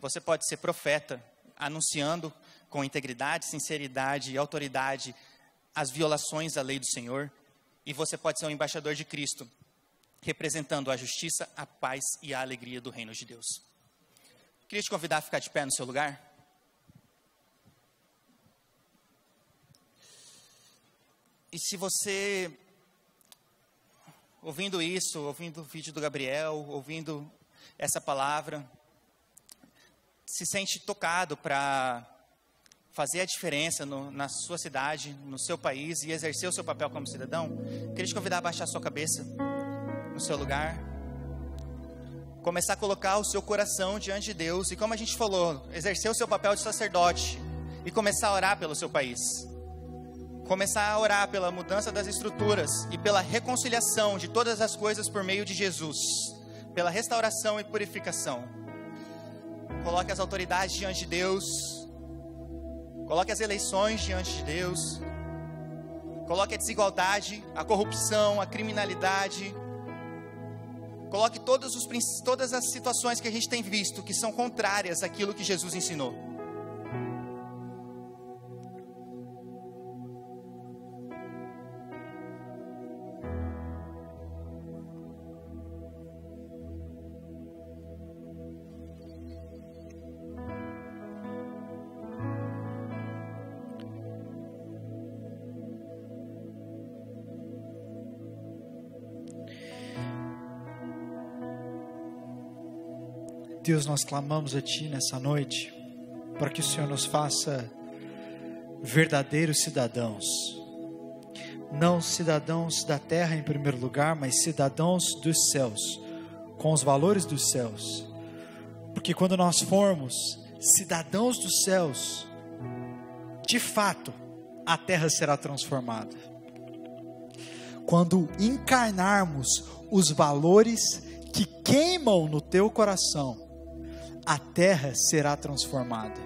Você pode ser profeta, anunciando com integridade, sinceridade e autoridade as violações à lei do Senhor. E você pode ser um embaixador de Cristo, representando a justiça, a paz e a alegria do reino de Deus. Queria te convidar a ficar de pé no seu lugar. E se você, ouvindo isso, ouvindo o vídeo do Gabriel, ouvindo essa palavra, se sente tocado para fazer a diferença na sua cidade, no seu país e exercer o seu papel como cidadão, queria te convidar a baixar a sua cabeça no seu lugar, começar a colocar o seu coração diante de Deus e, como a gente falou, exercer o seu papel de sacerdote e começar a orar pelo seu país, começar a orar pela mudança das estruturas e pela reconciliação de todas as coisas por meio de Jesus, pela restauração e purificação. Coloque as autoridades diante de Deus, coloque as eleições diante de Deus, coloque a desigualdade, a corrupção, a criminalidade, coloque todas as situações que a gente tem visto, que são contrárias àquilo que Jesus ensinou. Deus, nós clamamos a Ti nessa noite, para que o Senhor nos faça verdadeiros cidadãos, não cidadãos da terra em primeiro lugar, mas cidadãos dos céus, com os valores dos céus, porque quando nós formos cidadãos dos céus, de fato, a terra será transformada. Quando encarnarmos os valores que queimam no teu coração, a terra será transformada.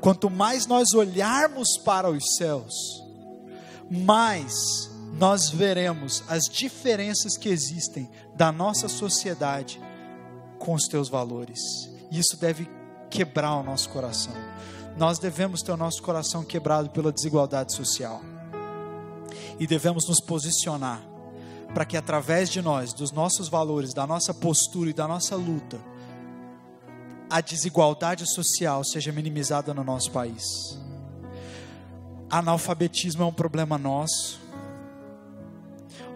Quanto mais nós olharmos para os céus, mais nós veremos as diferenças que existem da nossa sociedade com os teus valores. Isso deve quebrar o nosso coração. Nós devemos ter o nosso coração quebrado pela desigualdade social. E devemos nos posicionar para que através de nós, dos nossos valores, da nossa postura e da nossa luta, a desigualdade social seja minimizada no nosso país. Analfabetismo é um problema nosso.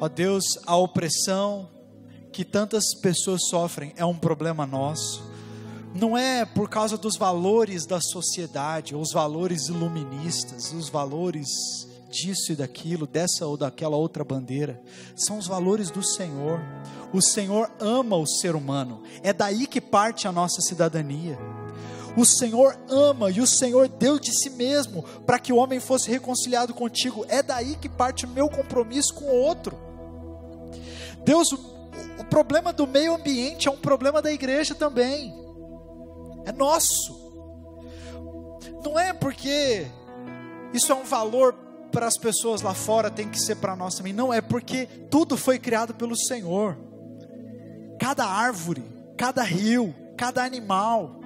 Ó Deus, a opressão que tantas pessoas sofrem é um problema nosso. Não é por causa dos valores da sociedade, ou os valores iluministas, os valores disso e daquilo, dessa ou daquela outra bandeira. São os valores do Senhor. O Senhor ama o ser humano. É daí que parte a nossa cidadania. O Senhor ama e o Senhor deu de si mesmo para que o homem fosse reconciliado contigo. É daí que parte o meu compromisso com o outro. Deus, o problema do meio ambiente é um problema da igreja também. É nosso. Não é porque isso é um valor para as pessoas lá fora, tem que ser para nós também. Não, é porque tudo foi criado pelo Senhor. Cada árvore, cada rio, cada animal,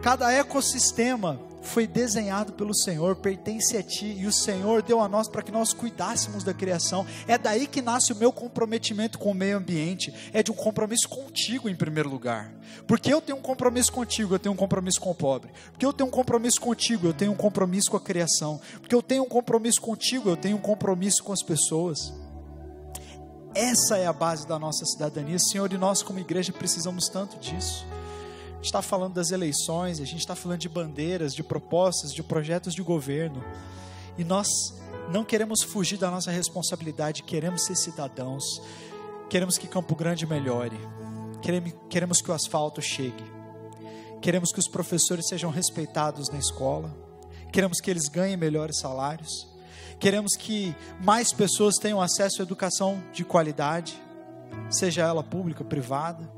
cada ecossistema foi desenhado pelo Senhor, pertence a Ti, e o Senhor deu a nós para que nós cuidássemos da criação. É daí que nasce o meu comprometimento com o meio ambiente, é de um compromisso contigo em primeiro lugar, porque eu tenho um compromisso contigo, eu tenho um compromisso com o pobre, porque eu tenho um compromisso contigo, eu tenho um compromisso com a criação, porque eu tenho um compromisso contigo, eu tenho um compromisso com as pessoas. Essa é a base da nossa cidadania, Senhor, e nós como igreja precisamos tanto disso. A gente está falando das eleições, a gente está falando de bandeiras, de propostas, de projetos de governo, e nós não queremos fugir da nossa responsabilidade, queremos ser cidadãos, queremos que Campo Grande melhore, queremos que o asfalto chegue, Queremos que os professores sejam respeitados na escola. Queremos que eles ganhem melhores salários. Queremos que mais pessoas tenham acesso à educação de qualidade, seja ela pública ou privada.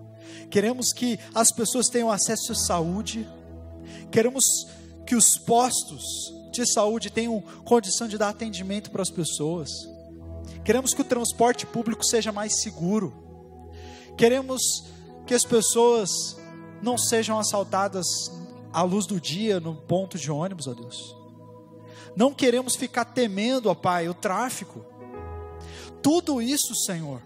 Queremos que as pessoas tenham acesso à saúde. Queremos que os postos de saúde tenham condição de dar atendimento para as pessoas. Queremos que o transporte público seja mais seguro. Queremos que as pessoas não sejam assaltadas à luz do dia no ponto de ônibus, ó Deus. Não queremos ficar temendo, ó Pai, o tráfico. Tudo isso, Senhor,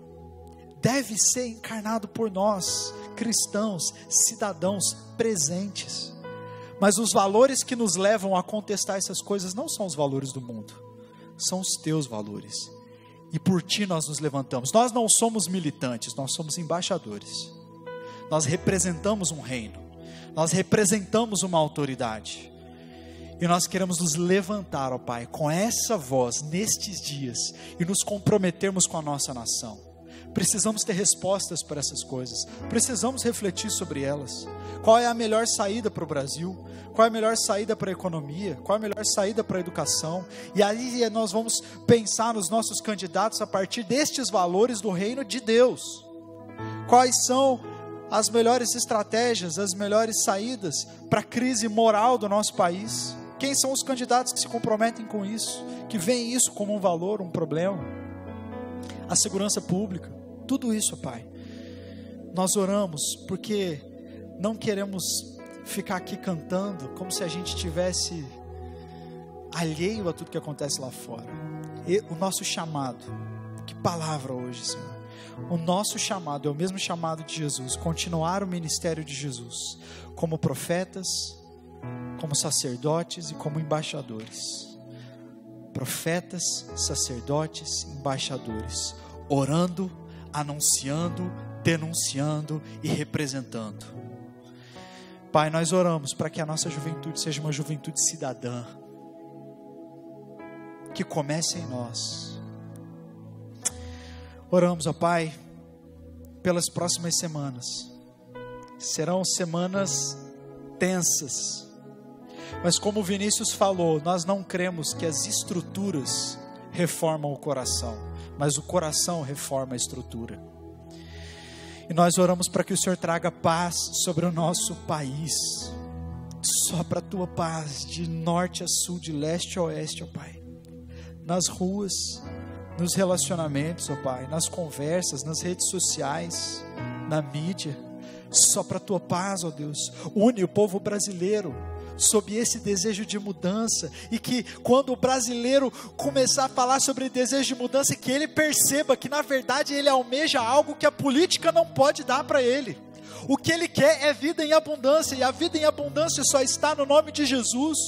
deve ser encarnado por nós, cristãos, cidadãos presentes. Mas os valores que nos levam a contestar essas coisas não são os valores do mundo, são os teus valores. E por ti nós nos levantamos. Nós não somos militantes, nós somos embaixadores. Nós representamos um reino, nós representamos uma autoridade. E nós queremos nos levantar, ó Pai, com essa voz nestes dias e nos comprometermos com a nossa nação. Precisamos ter respostas para essas coisas, precisamos refletir sobre elas. Qual é a melhor saída para o Brasil? Qual é a melhor saída para a economia? Qual é a melhor saída para a educação? E aí nós vamos pensar nos nossos candidatos a partir destes valores do reino de Deus. Quais são as melhores estratégias, as melhores saídas para a crise moral do nosso país? Quem são os candidatos que se comprometem com isso, que veem isso como um valor, um problema? A segurança pública, tudo isso, Pai. Nós oramos porque não queremos ficar aqui cantando como se a gente tivesse alheio a tudo que acontece lá fora. E o nosso chamado, que palavra hoje, Senhor. O nosso chamado é o mesmo chamado de Jesus, continuar o ministério de Jesus, como profetas, como sacerdotes e como embaixadores. Profetas, sacerdotes, embaixadores, orando, anunciando, denunciando e representando. Pai, nós oramos para que a nossa juventude seja uma juventude cidadã, que comece em nós. Oramos, ó Pai, pelas próximas semanas. Serão semanas tensas, mas como o Vinícius falou, nós não cremos que as estruturas reformam o coração, mas o coração reforma a estrutura. E nós oramos para que o Senhor traga paz sobre o nosso país. Sopra a tua paz de norte a sul, de leste a oeste, ó Pai. Nas ruas, nos relacionamentos, ó Pai, nas conversas, nas redes sociais, na mídia. Sopra a tua paz, ó Deus. Une o povo brasileiro sob esse desejo de mudança, e que quando o brasileiro começar a falar sobre desejo de mudança, que ele perceba que na verdade ele almeja algo que a política não pode dar para ele. O que ele quer é vida em abundância, e a vida em abundância só está no nome de Jesus.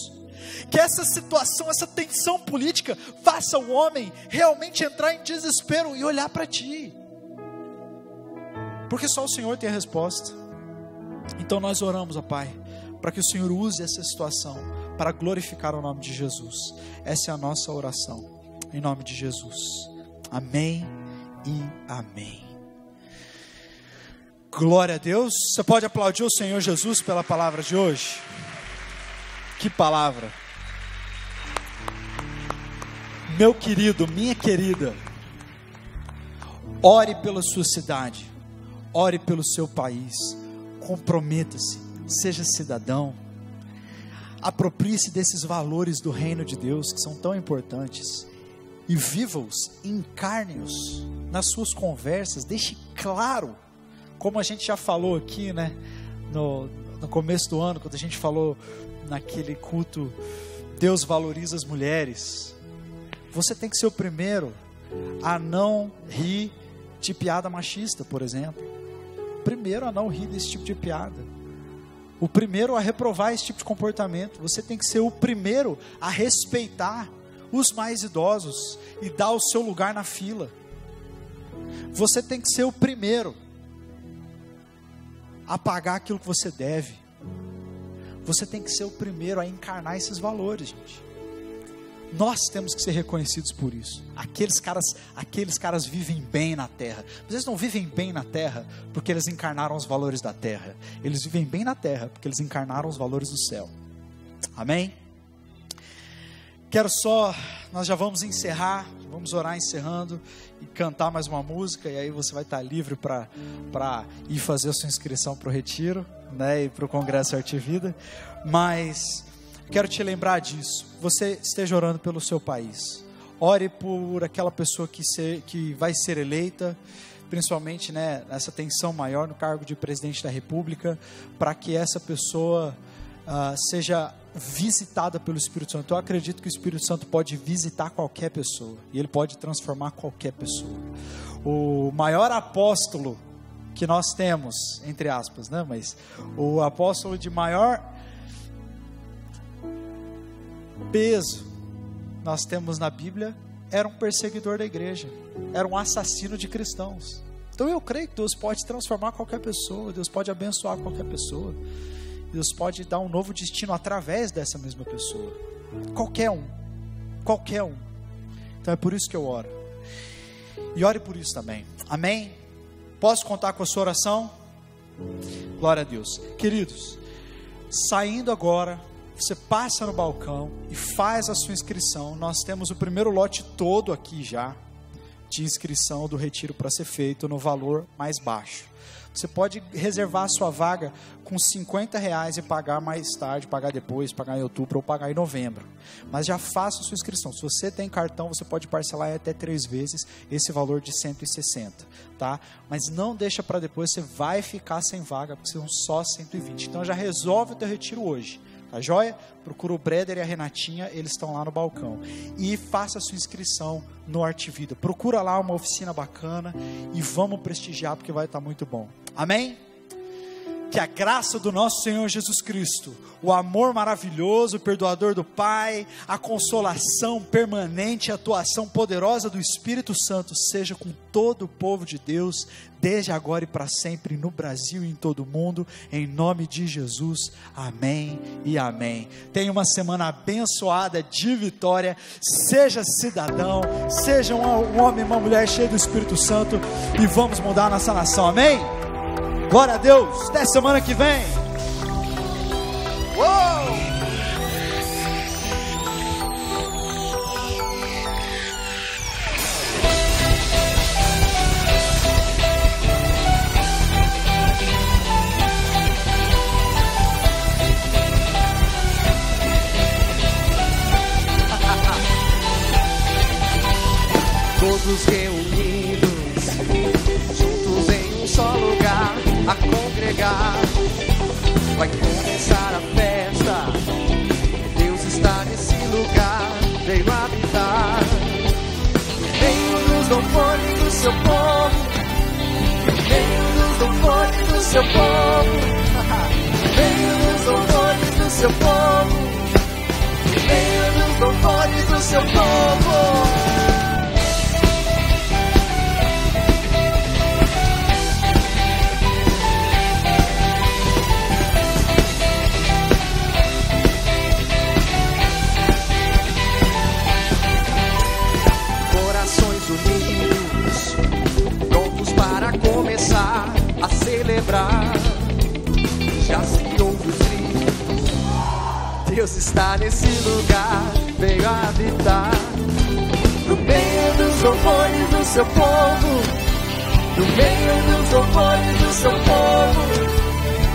Que essa situação, essa tensão política faça o homem realmente entrar em desespero e olhar para ti, porque só o Senhor tem a resposta. Então nós oramos, ó Pai, para que o Senhor use essa situação para glorificar o nome de Jesus. Essa é a nossa oração, em nome de Jesus. Amém e amém. Glória a Deus. Você pode aplaudir o Senhor Jesus pela palavra de hoje? Que palavra! Meu querido, minha querida, ore pela sua cidade, ore pelo seu país, comprometa-se, seja cidadão, aproprie-se desses valores do reino de Deus que são tão importantes e viva-os, encarne-os nas suas conversas. Deixe claro, como a gente já falou aqui, né, no começo do ano, quando a gente falou naquele culto, Deus valoriza as mulheres. Você tem que ser o primeiro a não rir de piada machista, por exemplo. Primeiro a não rir desse tipo de piada. O primeiro a reprovar esse tipo de comportamento. Você tem que ser o primeiro a respeitar os mais idosos e dar o seu lugar na fila. Você tem que ser o primeiro a pagar aquilo que você deve. Você tem que ser o primeiro a encarnar esses valores, gente. Nós temos que ser reconhecidos por isso. Aqueles caras vivem bem na terra. Mas eles não vivem bem na terra porque eles encarnaram os valores da terra. Eles vivem bem na terra porque eles encarnaram os valores do céu. Amém? Nós já vamos encerrar, vamos orar encerrando e cantar mais uma música, e aí você vai estar livre para ir fazer a sua inscrição para o retiro, né, e para o Congresso Arte e Vida. Mas quero te lembrar disso. Você esteja orando pelo seu país. Ore por aquela pessoa que vai ser eleita, principalmente, né, nessa tensão maior no cargo de presidente da República, para que essa pessoa seja visitada pelo Espírito Santo. Eu acredito que o Espírito Santo pode visitar qualquer pessoa, e ele pode transformar qualquer pessoa. O maior apóstolo que nós temos, entre aspas, né? Mas o apóstolo de maior peso nós temos na Bíblia era um perseguidor da igreja, era um assassino de cristãos. Então eu creio que Deus pode transformar qualquer pessoa, Deus pode abençoar qualquer pessoa, Deus pode dar um novo destino através dessa mesma pessoa. Qualquer um. Então é por isso que eu oro. E ore por isso também. Amém? Posso contar com a sua oração? Glória a Deus. Queridos, saindo agora, você passa no balcão e faz a sua inscrição. Nós temos o primeiro lote todo aqui já, de inscrição do retiro para ser feito no valor mais baixo. Você pode reservar a sua vaga com R$50 e pagar mais tarde, pagar depois, pagar em outubro ou pagar em novembro. Mas já faça a sua inscrição. Se você tem cartão, você pode parcelar até 3 vezes esse valor de 160, tá? Mas não deixa para depois, você vai ficar sem vaga, porque são só 120. Então já resolve o teu retiro hoje. Tá joia? Procura o Breder e a Renatinha, eles estão lá no balcão. E faça a sua inscrição no Arte Vida. Procura lá uma oficina bacana e vamos prestigiar, porque vai estar muito bom. Amém? Que a graça do nosso Senhor Jesus Cristo, o amor maravilhoso, o perdoador do Pai, a consolação permanente, a atuação poderosa do Espírito Santo seja com todo o povo de Deus, desde agora e para sempre, no Brasil e em todo o mundo, em nome de Jesus. Amém e amém. Tenha uma semana abençoada de vitória. Seja cidadão, seja um homem e uma mulher cheio do Espírito Santo, e vamos mudar a nossa nação. Amém? Glória a Deus, até semana que vem. Uou! Todos reunidos, juntos em um só lugar, a congregar. Vai começar a festa. Deus está nesse lugar, veio habitar. No meio dos louvores do seu povo, no meio dos louvores do seu povo, no meio dos louvores do seu povo, no meio dos louvores do seu povo. Unidos, prontos para começar a celebrar. Já se ouve os gritos, Deus está nesse lugar, veio habitar. No meio dos louvores do seu povo, no meio dos louvores do seu povo,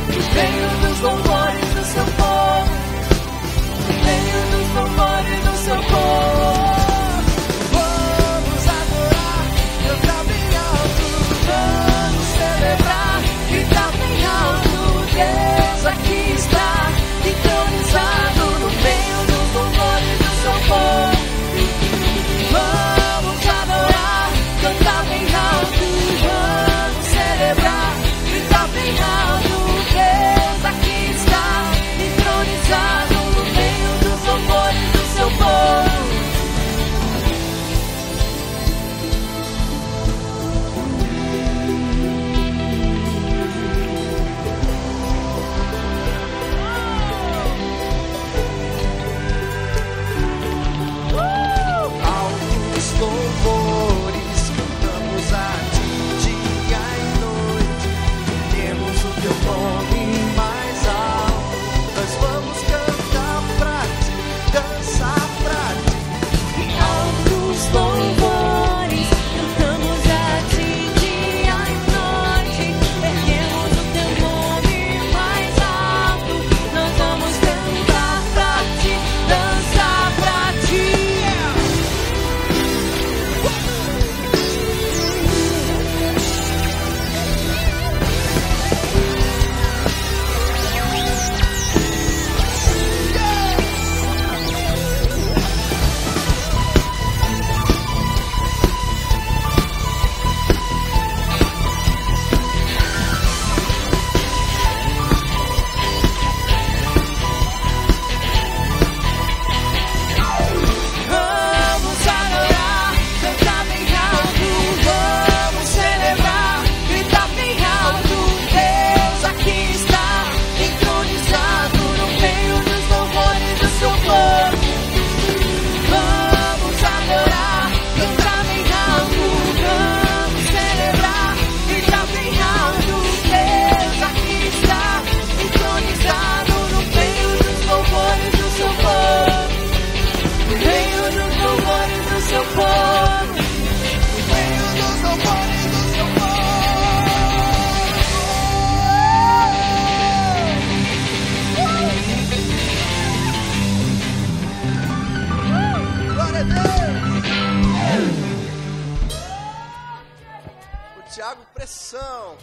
no meio dos louvores do seu povo, no meio dos louvores do seu povo. Vamos celebrar, gritar bem alto, Deus aqui está, entronizado no meio dos louvores do seu povo. Vamos adorar, cantar bem alto, vamos celebrar, gritar bem alto, Deus aqui está. O Thiago Pressão.